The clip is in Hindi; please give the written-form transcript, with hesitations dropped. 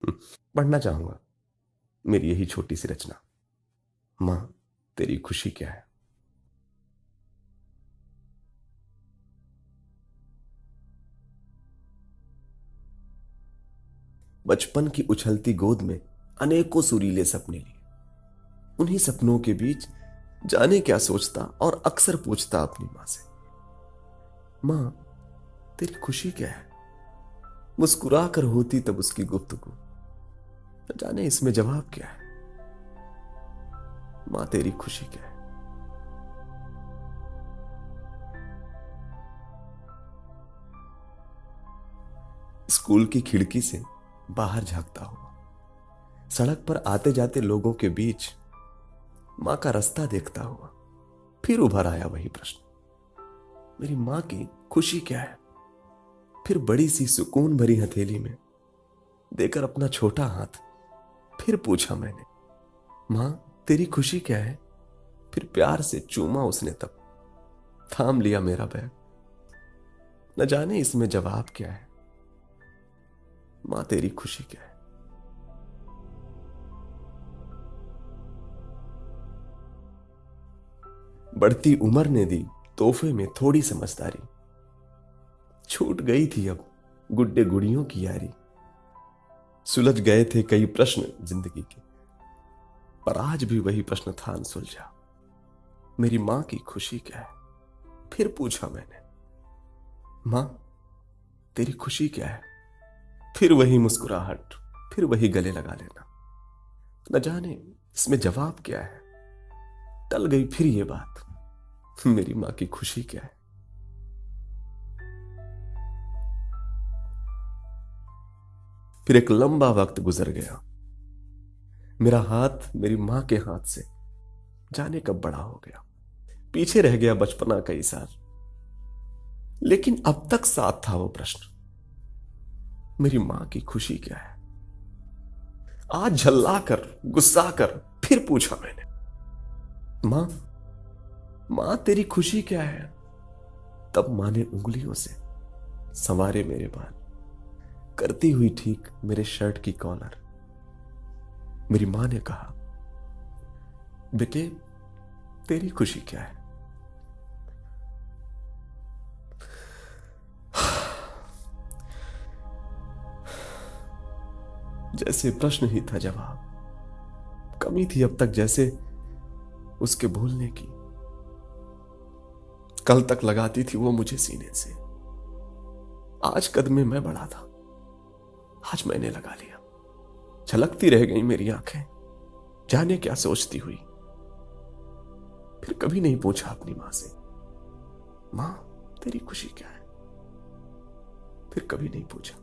पढ़ना चाहूंगा मेरी यही छोटी सी रचना। मां, तेरी खुशी क्या है? बचपन की उछलती गोद में अनेकों सुरीले सपने लिए। उन्हीं सपनों के बीच जाने क्या सोचता और अक्सर पूछता अपनी मां से, मां, तेरी खुशी क्या है? मुस्कुरा कर होती तब उसकी गुफ्तगू, न जाने इसमें जवाब क्या है। मां, तेरी खुशी क्या है? स्कूल की खिड़की से बाहर झांकता हुआ, सड़क पर आते जाते लोगों के बीच मां का रास्ता देखता हुआ, फिर उभर आया वही प्रश्न, मेरी मां की खुशी क्या है? फिर बड़ी सी सुकून भरी हथेली में देकर अपना छोटा हाथ फिर पूछा मैंने, मां, तेरी खुशी क्या है? फिर प्यार से चूमा उसने तब, थाम लिया मेरा बैग, न जाने इसमें जवाब क्या है। मां, तेरी खुशी क्या है? बढ़ती उम्र ने दी तोहफे में थोड़ी समझदारी, छूट गई थी अब गुड्डे गुड़ियों की यारी। सुलझ गए थे कई प्रश्न जिंदगी के, पर आज भी वही प्रश्न था अनसुलझा, मेरी मां की खुशी क्या है? फिर पूछा मैंने, मां, तेरी खुशी क्या है? फिर वही मुस्कुराहट, फिर वही गले लगा लेना, न जाने इसमें जवाब क्या है। टल गई फिर ये बात, मेरी मां की खुशी क्या है? फिर एक लंबा वक्त गुजर गया, मेरा हाथ मेरी मां के हाथ से जाने कब बड़ा हो गया। पीछे रह गया बचपना कई साल, लेकिन अब तक साथ था वो प्रश्न, मेरी मां की खुशी क्या है? आज झल्ला कर गुस्सा कर फिर पूछा मैंने, मां, मां, तेरी खुशी क्या है? तब मां ने उंगलियों से संवारे मेरे बाल, करती हुई ठीक मेरे शर्ट की कॉलर। मेरी मां ने कहा, बेटे, तेरी खुशी क्या है? जैसे प्रश्न ही था जवाब, कमी थी अब तक जैसे उसके बोलने की। कल तक लगाती थी वो मुझे सीने से, आज कद में मैं बड़ा था, आज मैंने लगा लिया। छलकती रह गई मेरी आंखें, जाने क्या सोचती हुई। फिर कभी नहीं पूछा अपनी मां से, मां, तेरी खुशी क्या है? फिर कभी नहीं पूछा।